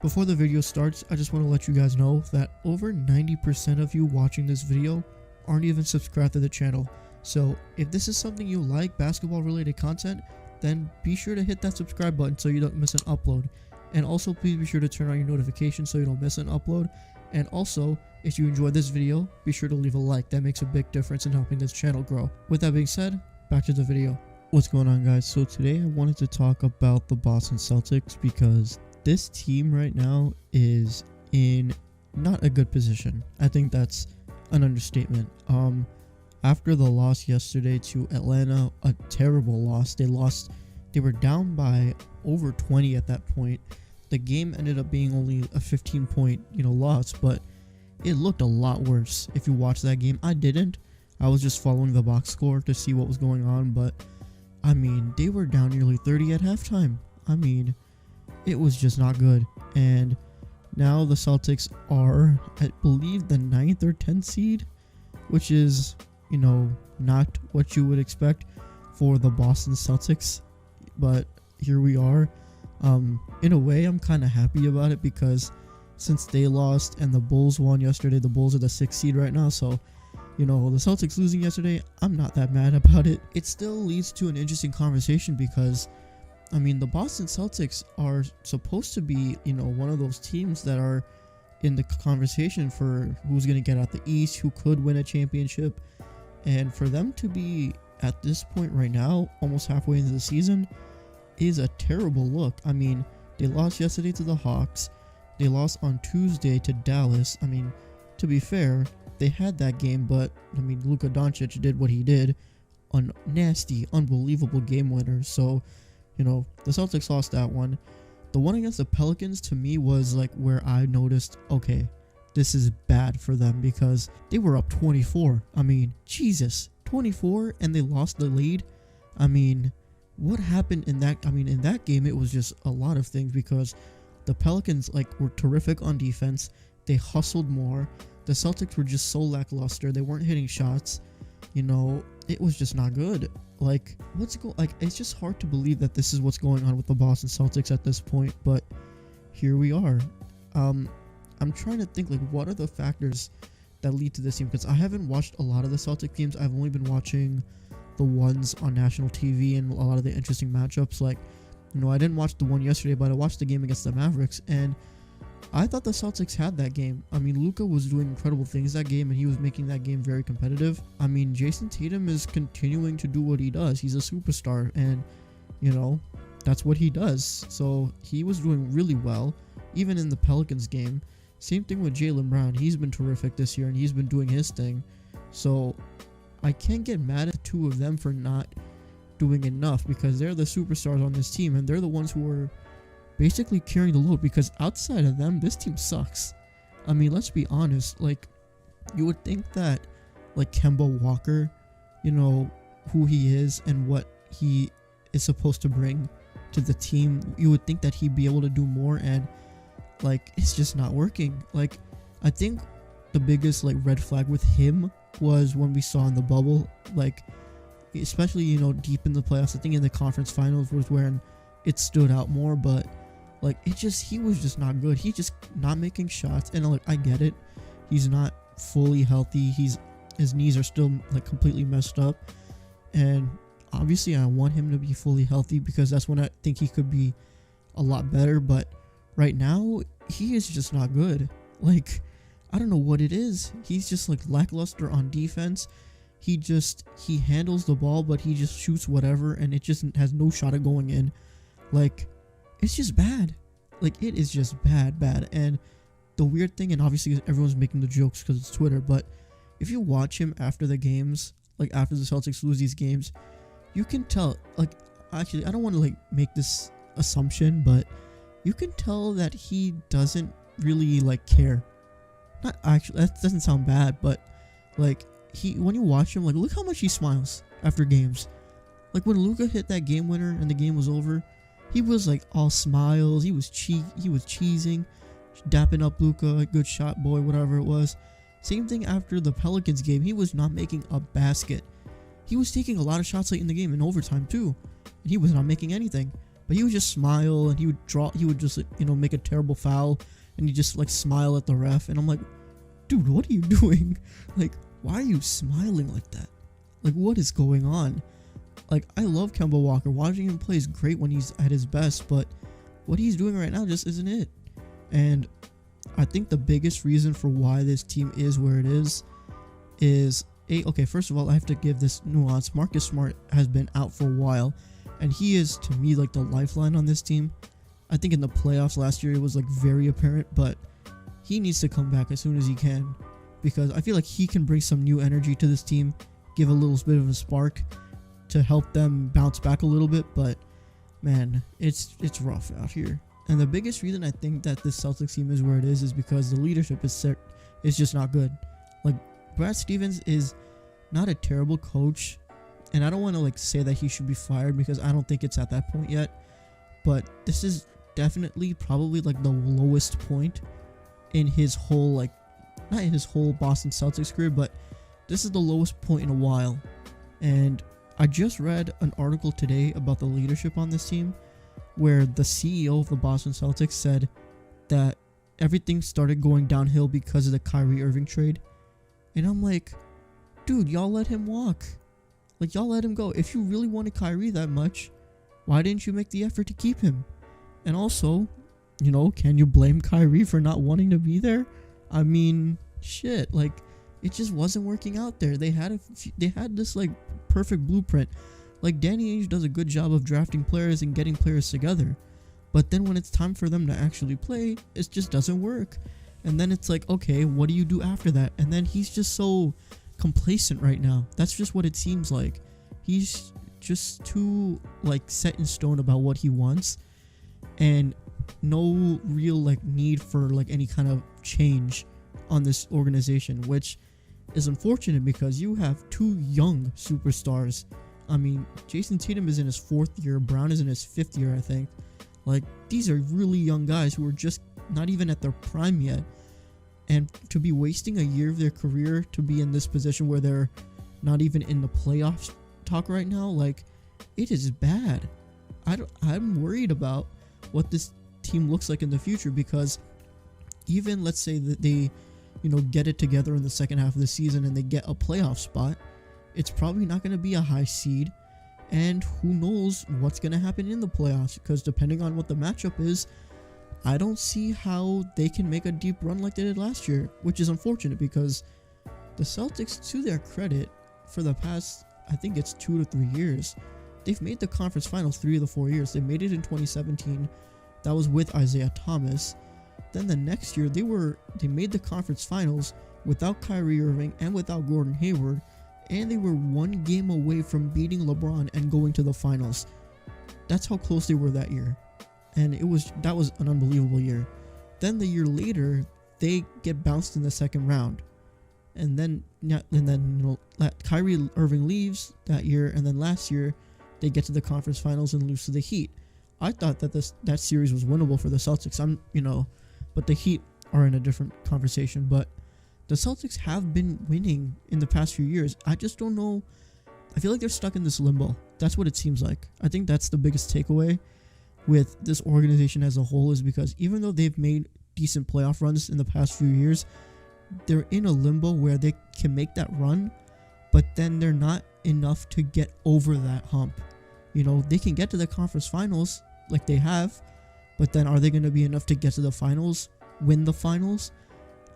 Before the video starts, I just want to let you guys know that over 90% of you watching this video aren't even subscribed to the channel. So if this is something you like, basketball related content, then be sure to hit that subscribe button so you don't miss an upload. And also please be sure to turn on your notifications so you don't miss an upload. And also, if you enjoyed this video, be sure to leave a like. That makes a big difference in helping this channel grow. With that being said, back to the video. What's going on, guys? So today I wanted to talk about the Boston Celtics because this team right now is in not a good position. I think that's an understatement. After the loss yesterday to Atlanta, a terrible loss. They were down by over 20 at that point. The game ended up being only a 15-point, loss, but it looked a lot worse if you watch that game. I didn't. I was just following the box score to see what was going on, but I mean, they were down nearly 30 at halftime. I mean, it was just not good. And now the Celtics are, I believe, the 9th or 10th seed, which is, not what you would expect for the Boston Celtics. But here we are. In a way, I'm kind of happy about it because since they lost and the Bulls won yesterday, the Bulls are the 6th seed right now. So, the Celtics losing yesterday, I'm not that mad about it. It still leads to an interesting conversation because, the Boston Celtics are supposed to be, one of those teams that are in the conversation for who's going to get out the East, who could win a championship. And for them to be at this point right now, almost halfway into the season, is a terrible look. They lost yesterday to the Hawks. They lost on Tuesday to Dallas. To be fair, they had that game, but Luka Doncic did what he did, a nasty, unbelievable game winner. So, the Celtics lost that one. The one against the Pelicans to me was like where I noticed, okay, this is bad for them because they were up 24. Jesus, 24 and they lost the lead. What happened in that? In that game, it was just a lot of things because the Pelicans were terrific on defense. They hustled more. The Celtics were just so lackluster. They weren't hitting shots. It was just not good. It's just hard to believe that this is what's going on with the Boston Celtics at this point, but here we are. I'm trying to think what are the factors that lead to this team, because I haven't watched a lot of the Celtic games. I've only been watching the ones on national TV and a lot of the interesting matchups. I didn't watch the one yesterday, but I watched the game against the Mavericks, and I thought the Celtics had that game. Luka was doing incredible things that game, and he was making that game very competitive. Jason Tatum is continuing to do what he does. He's a superstar, and, that's what he does. So he was doing really well, even in the Pelicans game. Same thing with Jaylen Brown. He's been terrific this year, and he's been doing his thing. So I can't get mad at the two of them for not doing enough because they're the superstars on this team, and they're the ones who are basically carrying the load, because outside of them, this team sucks. Let's be honest. You would think that Kemba Walker, who he is and what he is supposed to bring to the team, you would think that he'd be able to do more, and it's just not working. I think the biggest red flag with him was when we saw in the bubble, especially deep in the playoffs. I think in the conference finals was when it stood out more, but he was just not good. He's just not making shots, and I get it. He's not fully healthy. His knees are still completely messed up, and obviously I want him to be fully healthy because that's when I think he could be a lot better. But right now he is just not good. I don't know what it is. He's just lackluster on defense. He handles the ball, but he just shoots whatever, and it just has no shot at going in. It's just bad. It is just bad. And the weird thing, and obviously everyone's making the jokes because it's Twitter, but if you watch him after the games, after the Celtics lose these games, you can tell, actually, I don't want to make this assumption, but you can tell that he doesn't really care. Not actually, that doesn't sound bad, but when you watch him, look how much he smiles after games. When Luka hit that game winner and the game was over, he was all smiles. He was cheesing, dapping up Luka, good shot boy, whatever it was. Same thing after the Pelicans game. He was not making a basket. He was taking a lot of shots late in the game in overtime too, and he was not making anything. but he would just smile and he would just make a terrible foul and he just like smile at the ref, and I'm like, dude, what are you doing? Like, why are you smiling like that? Like, what is going on? Like, I love Kemba Walker. Watching him play is great when he's at his best, but what he's doing right now just isn't it. And I think the biggest reason for why this team is where it is okay, first of all, I have to give this nuance. Marcus Smart has been out for a while, and he is, to me, like the lifeline on this team. I think in the playoffs last year, it was like very apparent, but he needs to come back as soon as he can, because I feel like he can bring some new energy to this team, give a little bit of a spark to help them bounce back a little bit. But man, it's rough out here. And the biggest reason I think that this Celtics team is where it is because the leadership is just not good. Like, Brad Stevens is not a terrible coach, and I don't want to like say that he should be fired because I don't think it's at that point yet, but this is definitely probably like the lowest point in his whole, like, not in his whole Boston Celtics career, but this is the lowest point in a while. And I just read an article today about the leadership on this team where the CEO of the Boston Celtics said that everything started going downhill because of the Kyrie Irving trade. And I'm like, dude, y'all let him walk. Like, y'all let him go. If you really wanted Kyrie that much, why didn't you make the effort to keep him? And also, can you blame Kyrie for not wanting to be there? I mean, shit, like, it just wasn't working out there. They had this like perfect blueprint. Like, Danny Ainge does a good job of drafting players and getting players together, but then when it's time for them to actually play, it just doesn't work. And then it's like, okay, what do you do after that? And then he's just so complacent right now. That's just what it seems like. He's just too like set in stone about what he wants, and no real like need for like any kind of change on this organization, which is unfortunate because you have two young superstars. I mean, Jason Tatum is in his 4th year, Brown is in his 5th year, I think. Like, these are really young guys who are just not even at their prime yet, and to be wasting a year of their career to be in this position where they're not even in the playoffs talk right now, like, it is bad. I'm worried about what this team looks like in the future, because even let's say that they get it together in the second half of the season and they get a playoff spot, it's probably not going to be a high seed, and who knows what's going to happen in the playoffs, because depending on what the matchup is, I don't see how they can make a deep run like they did last year, which is unfortunate because the Celtics, to their credit, for the past, I think it's 2 to 3 years, they've made the conference finals 3 of the 4 years. They made it in 2017. That was with Isaiah Thomas. Then the next year, they made the conference finals without Kyrie Irving and without Gordon Hayward, and they were 1 game away from beating LeBron and going to the finals. That's how close they were that year. And that was an unbelievable year. Then the year later, they get bounced in the second round. And then Kyrie Irving leaves that year, and then last year they get to the conference finals and lose to the Heat. I thought that that series was winnable for the Celtics. But the Heat are in a different conversation. But the Celtics have been winning in the past few years. I just don't know. I feel like they're stuck in this limbo. That's what it seems like. I think that's the biggest takeaway with this organization as a whole, is because even though they've made decent playoff runs in the past few years, they're in a limbo where they can make that run, but then they're not enough to get over that hump. They can get to the conference finals like they have, but then are they going to be enough to get to the finals, win the finals?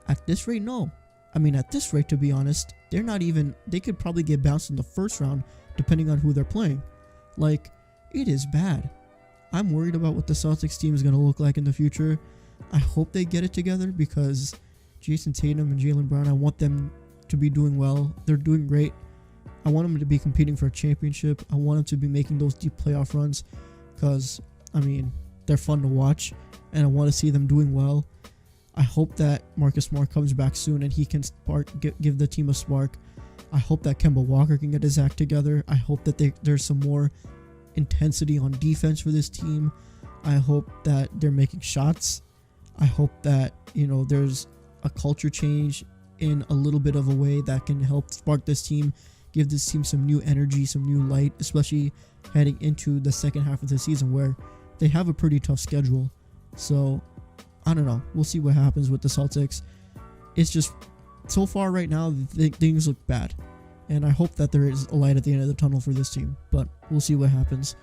At this rate, no. I mean, at this rate, to be honest, they could probably get bounced in the first round depending on who they're playing. Like, it is bad. I'm worried about what the Celtics team is going to look like in the future. I hope they get it together because Jason Tatum and Jaylen Brown, I want them to be doing well. They're doing great. I want them to be competing for a championship. I want them to be making those deep playoff runs because, I mean, they're fun to watch, and I want to see them doing well. I hope that Marcus Smart comes back soon and he can give the team a spark. I hope that Kemba Walker can get his act together. I hope that there's some more intensity on defense for this team. I hope that they're making shots. I hope that, there's a culture change in a little bit of a way that can help spark this team, give this team some new energy, some new light, especially heading into the second half of the season where they have a pretty tough schedule. So I don't know. We'll see what happens with the Celtics. It's just so far right now, things look bad. And I hope that there is a light at the end of the tunnel for this team. But we'll see what happens.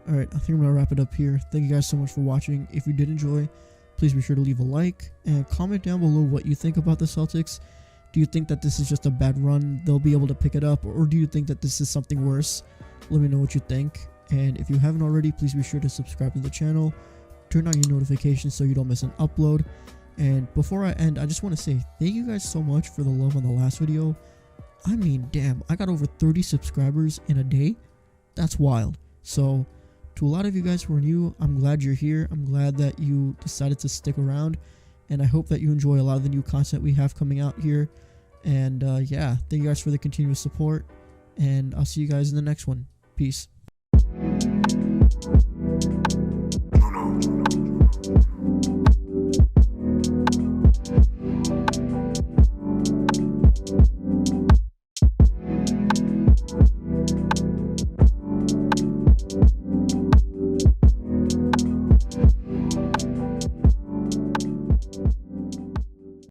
Alright, I think I'm going to wrap it up here. Thank you guys so much for watching. If you did enjoy, please be sure to leave a like. And comment down below what you think about the Celtics. Do you think that this is just a bad run? They'll be able to pick it up? Or do you think that this is something worse? Let me know what you think. And if you haven't already, please be sure to subscribe to the channel. Turn on your notifications so you don't miss an upload. And before I end, I just want to say thank you guys so much for the love on the last video. I mean, damn, I got over 30 subscribers in a day. That's wild. So to a lot of you guys who are new, I'm glad you're here. I'm glad that you decided to stick around. And I hope that you enjoy a lot of the new content we have coming out here. And yeah, thank you guys for the continuous support. And I'll see you guys in the next one. Peace.